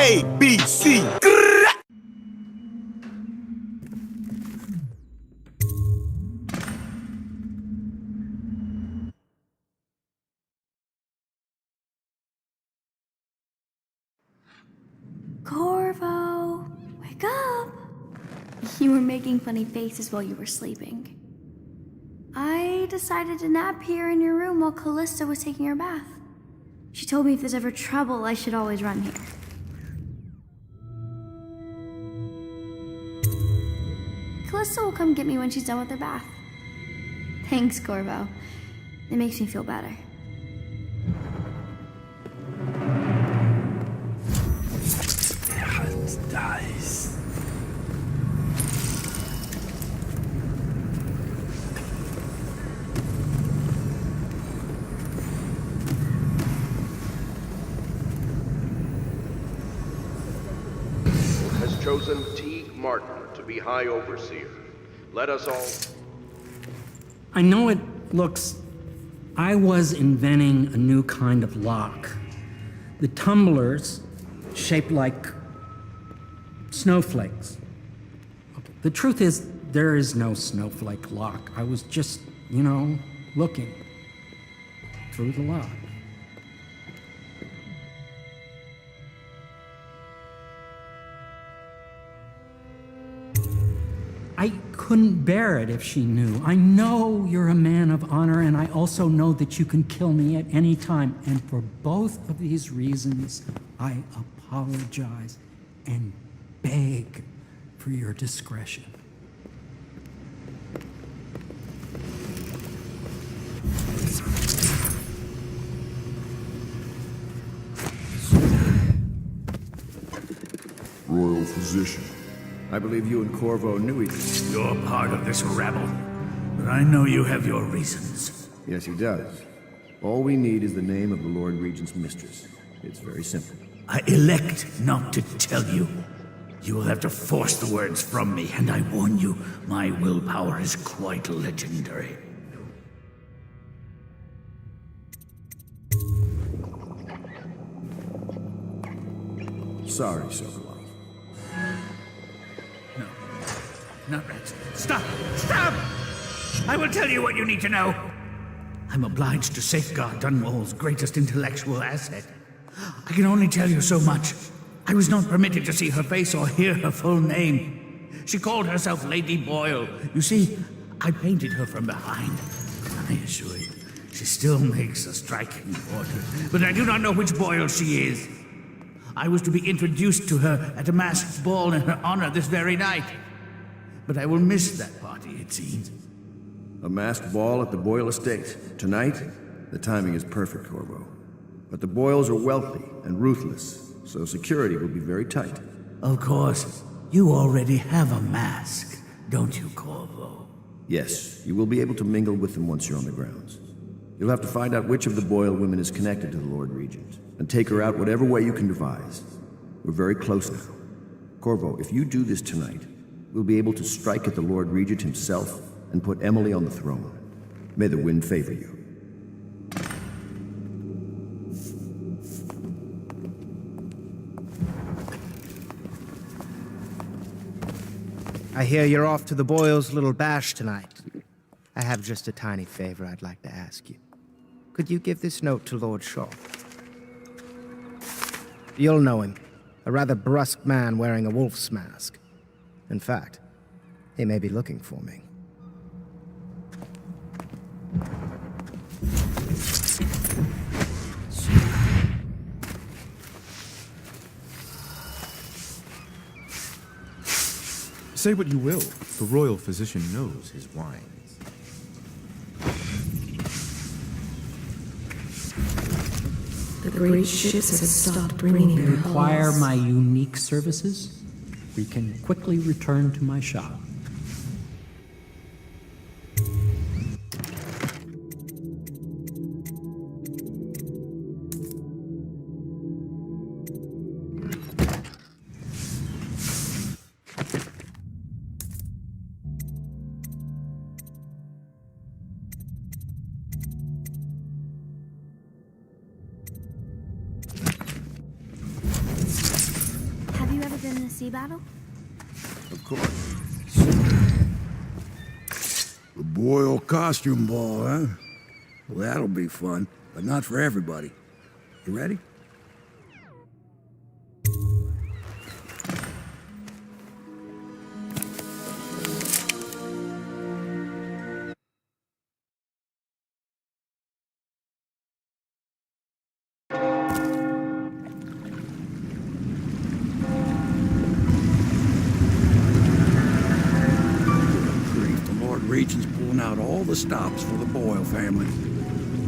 A, B, C. Corvo, wake up! You were making funny faces while you were sleeping. I decided to nap here in your room while Callista was taking her bath. She told me if there's ever trouble, I should always run here. Callista will come get me when she's done with her bath. Thanks, Corvo. It makes me feel better. Dice. Has chosen T. Martin to be High Overseer. Let us all... I know it looks... I was inventing a new kind of lock. The tumblers, shaped like snowflakes. The truth is, there is no snowflake lock. I was just, looking through the lock. I couldn't bear it if she knew. I know you're a man of honor, and I also know that you can kill me at any time. And for both of these reasons, I apologize and beg for your discretion. Royal physician. I believe you and Corvo knew each other. You're part of this rabble, but I know you have your reasons. Yes, he does. All we need is the name of the Lord Regent's mistress. It's very simple. I elect not to tell you. You will have to force the words from me, and I warn you, my willpower is quite legendary. Sorry, Sokolov. No, not Rex. Stop! Stop! I will tell you what you need to know. I'm obliged to safeguard Dunwall's greatest intellectual asset. I can only tell you so much. I was not permitted to see her face or hear her full name. She called herself Lady Boyle. You see, I painted her from behind. I assure you, she still makes a striking portrait. But I do not know which Boyle she is. I was to be introduced to her at a masked ball in her honor this very night. But I will miss that party, it seems. A masked ball at the Boyle estate. Tonight? The timing is perfect, Corvo. But the Boyles are wealthy and ruthless, so security will be very tight. Of course. You already have a mask, don't you, Corvo? Yes, you will be able to mingle with them once you're on the grounds. You'll have to find out which of the Boyle women is connected to the Lord Regent, and take her out whatever way you can devise. We're very close now. Corvo, if you do this tonight, we'll be able to strike at the Lord Regent himself and put Emily on the throne. May the wind favor you. I hear you're off to the Boyles' little bash tonight. I have just a tiny favor I'd like to ask you. Could you give this note to Lord Shaw? You'll know him. A rather brusque man wearing a wolf's mask. In fact, he may be looking for me. Say what you will, the royal physician knows his wines. The great ships have stopped bringing their Require hulls. my unique services? We can quickly return to my shop. you ever been in a sea battle? Of course. The Boyle costume ball, huh? Well, that'll be fun, but not for everybody. You ready? Regent's pulling out all the stops for the Boyle family.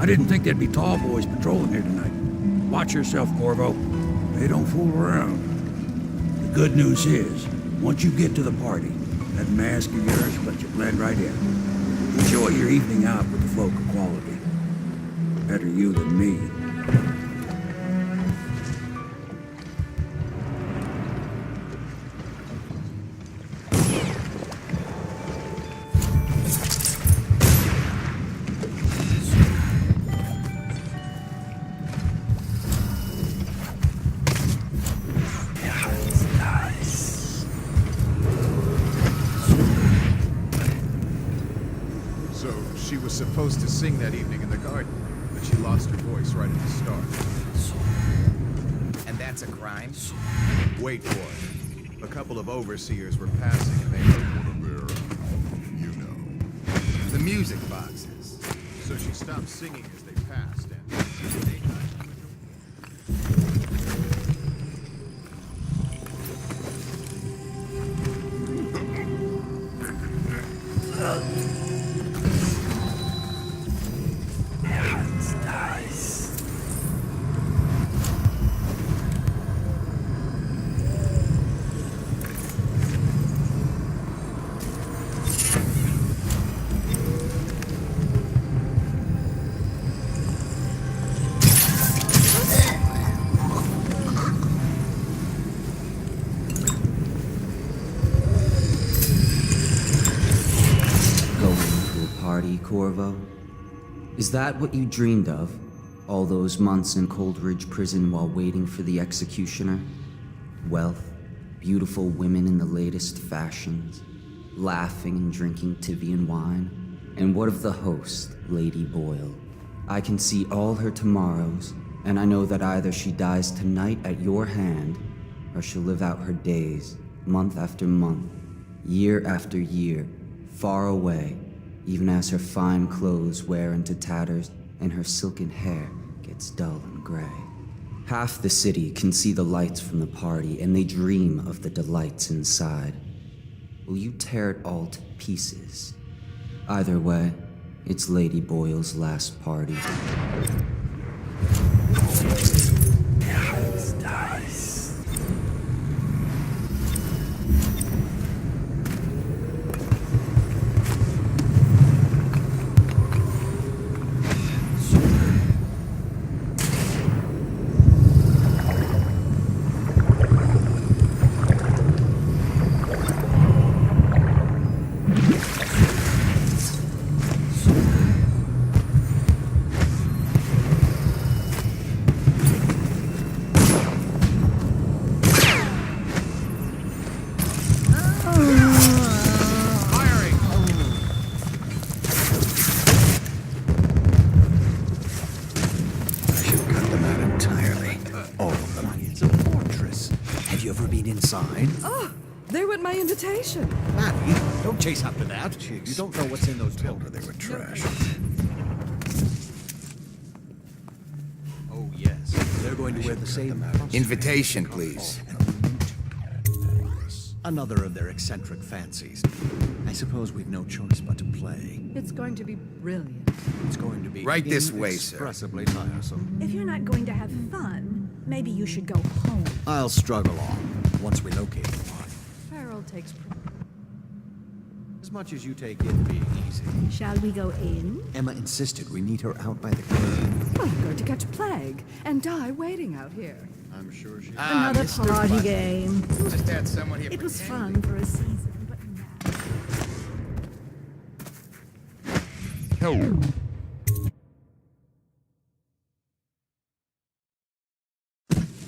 I didn't think there'd be tall boys patrolling here tonight. Watch yourself, Corvo. They don't fool around. The good news is, once you get to the party, that mask of yours will let you blend right in. Enjoy your evening out with the folk of quality. Better you than me. She was supposed to sing that evening in the garden, but she lost her voice right at the start. And that's a crime? Wait for it. A couple of overseers were passing and they heard one of their, you know. The music boxes. So she stopped singing as they passed and... Corvo? Is that what you dreamed of? All those months in Coldridge Prison while waiting for the executioner? Wealth, beautiful women in the latest fashions, laughing and drinking Tivian wine? And what of the host, Lady Boyle? I can see all her tomorrows, and I know that either she dies tonight at your hand, or she'll live out her days, month after month, year after year, far away, even as her fine clothes wear into tatters and her silken hair gets dull and gray. Half the city can see the lights from the party, and they dream of the delights inside. Will you tear it all to pieces? Either way, it's Lady Boyle's last party. They were my invitation. Maddie, don't chase after that. You don't know what's in those books. They were trash. Oh, yes. They're going to wear the same... Invitation, please. Another of their eccentric fancies. I suppose we've no choice but to play. It's going to be brilliant. It's going to be... Right this way, sir. Inexpressibly tiresome. If you're not going to have fun, maybe you should go home. I'll struggle on, once we locate the party. Farrell takes... As much as you take in being easy. Shall we go in? Emma insisted we meet her out by the cave. I'm going to catch a plague and die waiting out here. I'm sure she... Another party game. Just had someone here It was fun for a season, but now...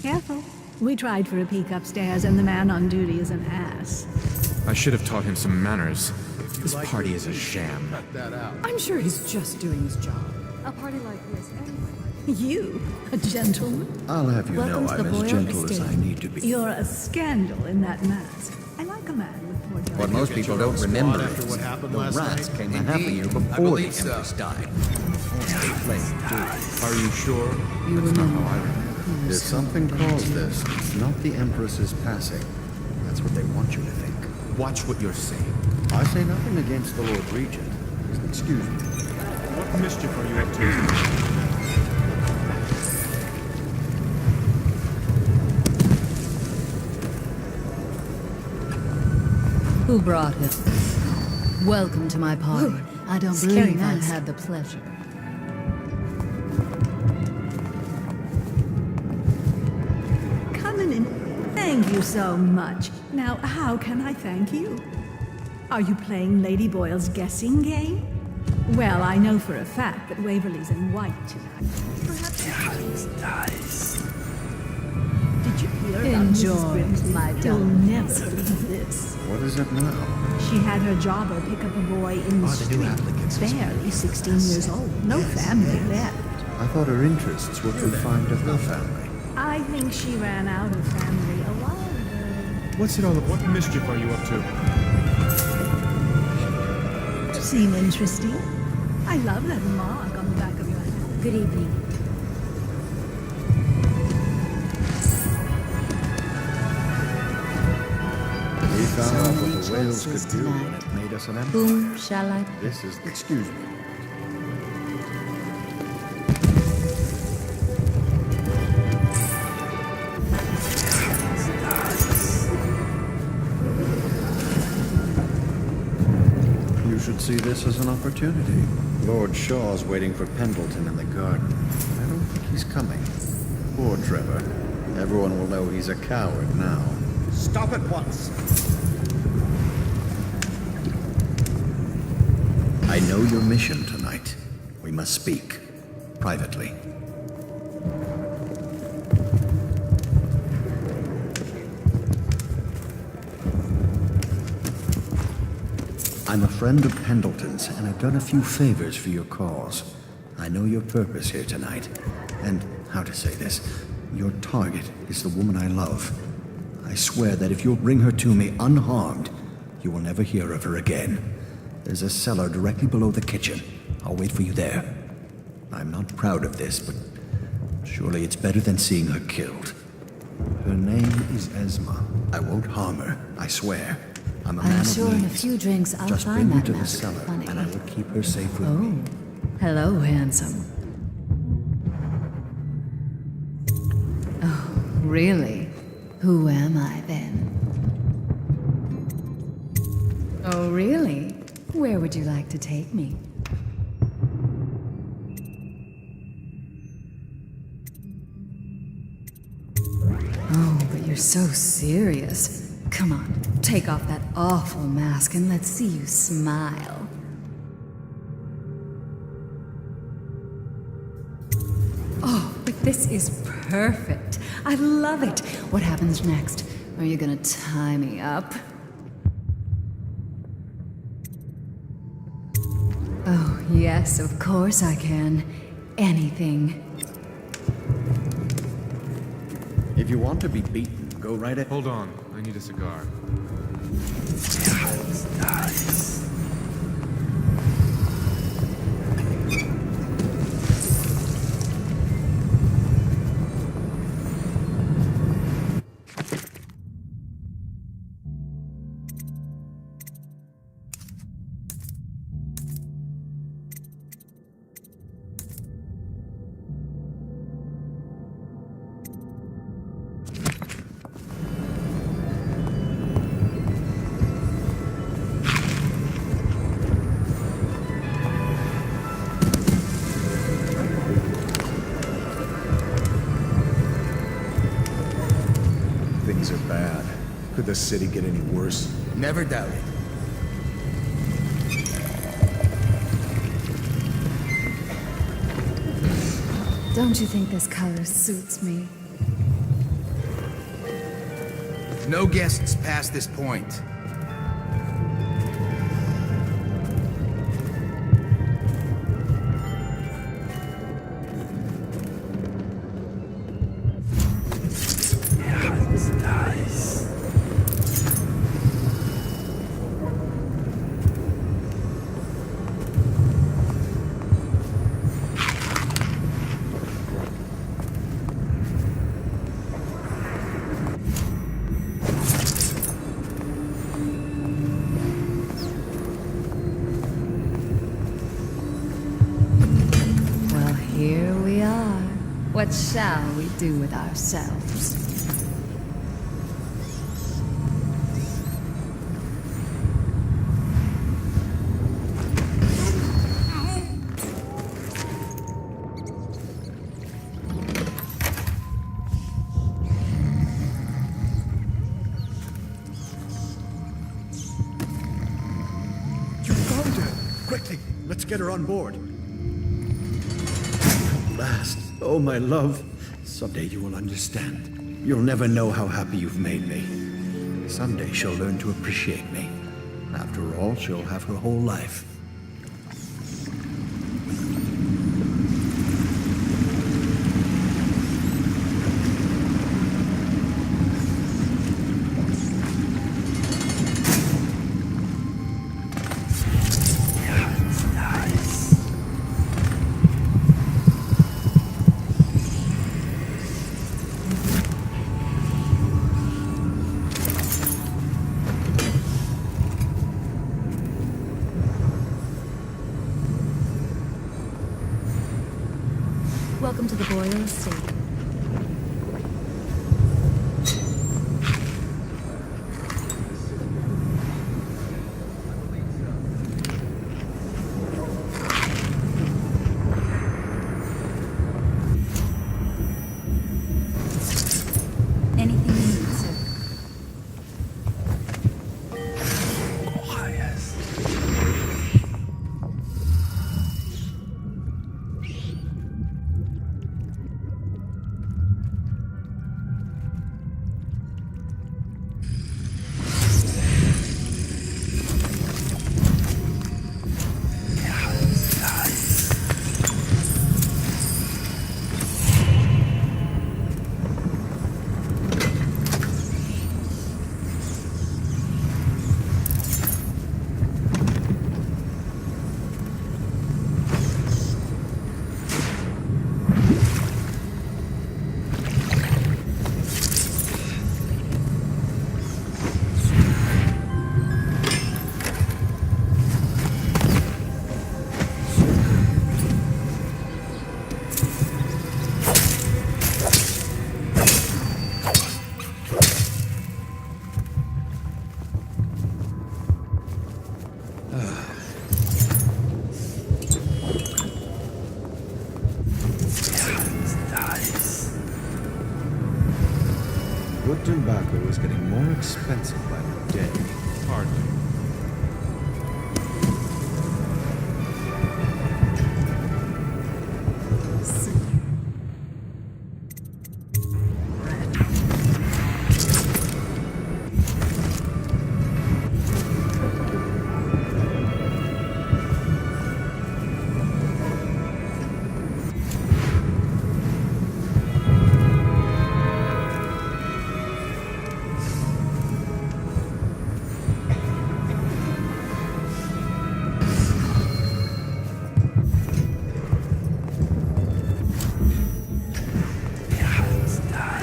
Careful. We tried for a peek upstairs, and the man on duty is an ass. I should have taught him some manners. This party is a sham. Cut that out. I'm sure he's just doing his job. A party like this anyway. You, a gentleman? I'll have you Welcome know to the I'm as Boyle gentle as estate. I need to be. You're a scandal in that mask. I like a man with more judgment. What most people don't remember after is what happened the last rats night? came a half a year before the Empress died. They played too. Are you sure? You That's not remember. how I remember. There's something caused this. It's not the Empress's passing. That's what they want you to think. Watch what you're saying. I say nothing against the Lord Regent. Excuse me. What mischief are you up to? Who brought him? Welcome to my party. I don't believe I've had the pleasure. Coming in. Thank you so much. Now, how can I thank you? Are you playing Lady Boyle's guessing game? Well, I know for a fact that Waverly's in white tonight. Perhaps. Did you hear about Mrs. Enjoy, Grimsley? my You'll darling. never believe this. What is it now? She had her jobber pick up a boy in the street, barely 16 years old. No family left. I thought her interests were confined to her family. I think she ran out of family a while ago. What's it all about? What mischief are you up to? Seem interesting? I love that mark on the back of your hand. Good evening. We found out what the many whales choices could do when tonight. it made us an empire. Whom shall I? This is the... Excuse me. You should see this as an opportunity. Lord Shaw's waiting for Pendleton in the garden. I don't think he's coming. Poor Trevor. Everyone will know he's a coward now. Stop at once. I know your mission tonight. We must speak. Privately. I'm a friend of Pendleton's, and I've done a few favors for your cause. I know your purpose here tonight, and how to say this, your target is the woman I love. I swear that if you'll bring her to me unharmed, you will never hear of her again. There's a cellar directly below the kitchen. I'll wait for you there. I'm not proud of this, but surely it's better than seeing her killed. Her name is Esma. I won't harm her, I swear. I'm a man I'm sure of in a means. few drinks I'll Just find bring me that to the mask cellar, funny. and I will keep her safe with me. Hello, handsome. Oh, really? Who am I then? Oh, really? Where would you like to take me? Oh, but you're so serious. Come on, take off that awful mask and let's see you smile. Oh, but this is perfect. I love it. What happens next? Are you gonna tie me up? Oh, yes, of course I can. Anything. If you want to be beaten, go right ahead. Hold on. I need a cigar. Things are bad. Could the city get any worse? Never doubt it. Don't you think this color suits me? No guests past this point. Here we are. What shall we do with ourselves? You found her! Quickly, let's get her on board. Last. Oh, my love. Someday you will understand. You'll never know how happy you've made me. Someday she'll learn to appreciate me. After all, she'll have her whole life. Welcome to the Boyle Estate. Anything you need, sir? Good tobacco is getting more expensive by the day. Hardly.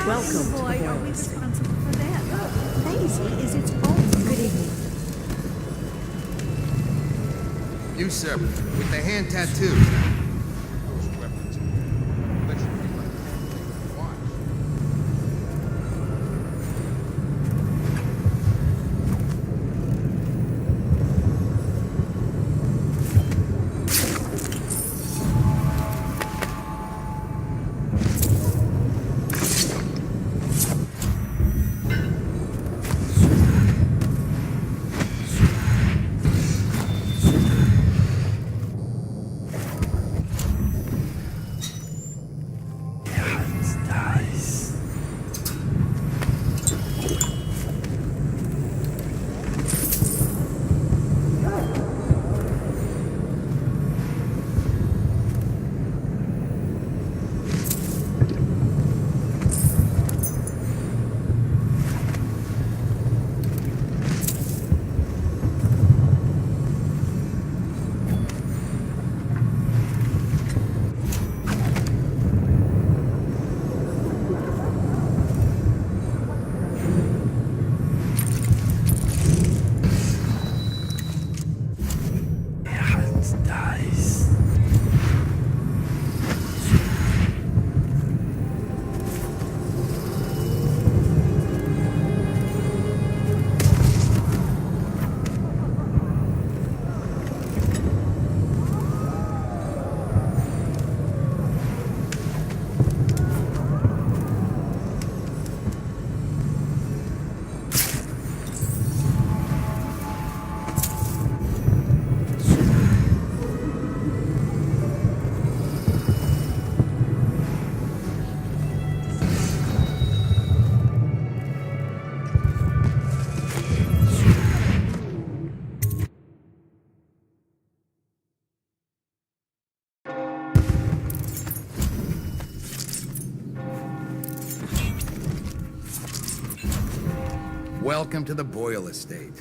Welcome boy, are we responsible for that? Daisy is its own. Good evening. You, sir, with the hand tattoo. Welcome to the Boyle estate.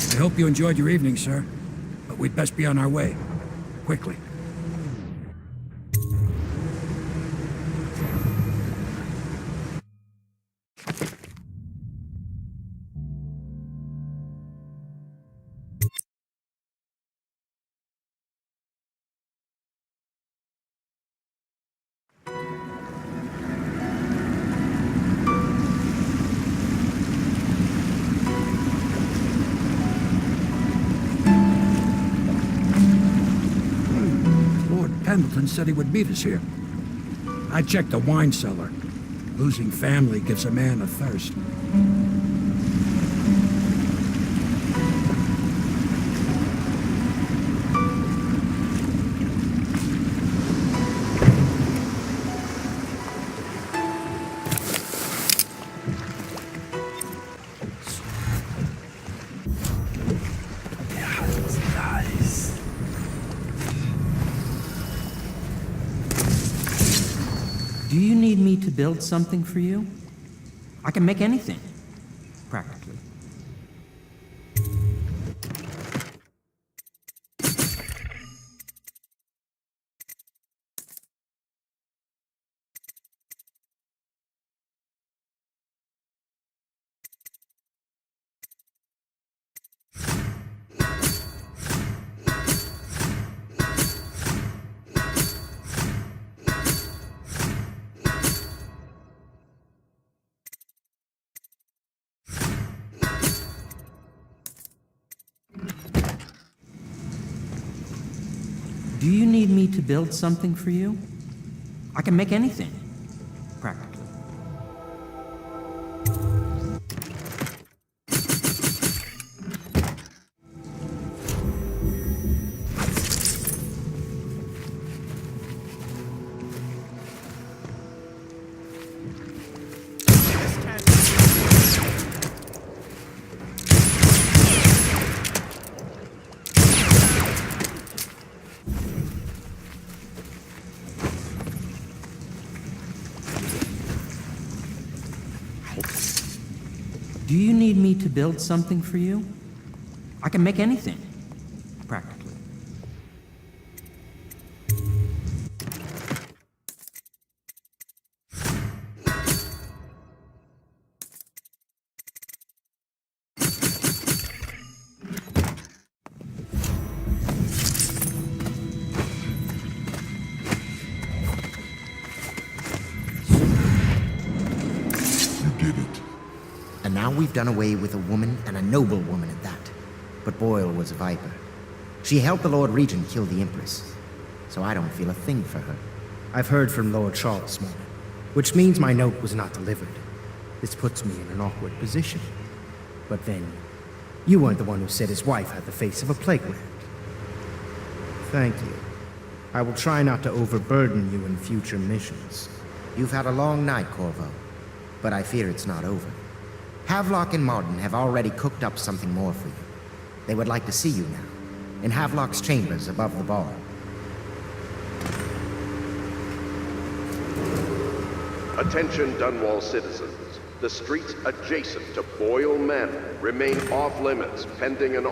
I hope you enjoyed your evening, sir. But we'd best be on our way. Quickly. Pendleton said he would meet us here. I checked the wine cellar. Losing family gives a man a thirst. Do you need me to build something for you? I can make anything, practically. Do you need me to build something for you? I can make anything, practically. Do you need me to build something for you? I can make anything, practically. Now we've done away with a woman, and a noble woman at that. But Boyle was a viper. She helped the Lord Regent kill the Empress, so I don't feel a thing for her. I've heard from Lord Charles this morning, which means my note was not delivered. This puts me in an awkward position. But then, you weren't the one who said his wife had the face of a plague rat. Thank you. I will try not to overburden you in future missions. You've had a long night, Corvo, but I fear it's not over. Havelock and Martin have already cooked up something more for you. They would like to see you now, in Havelock's chambers above the bar. Attention Dunwall citizens. The streets adjacent to Boyle Manor remain off limits pending an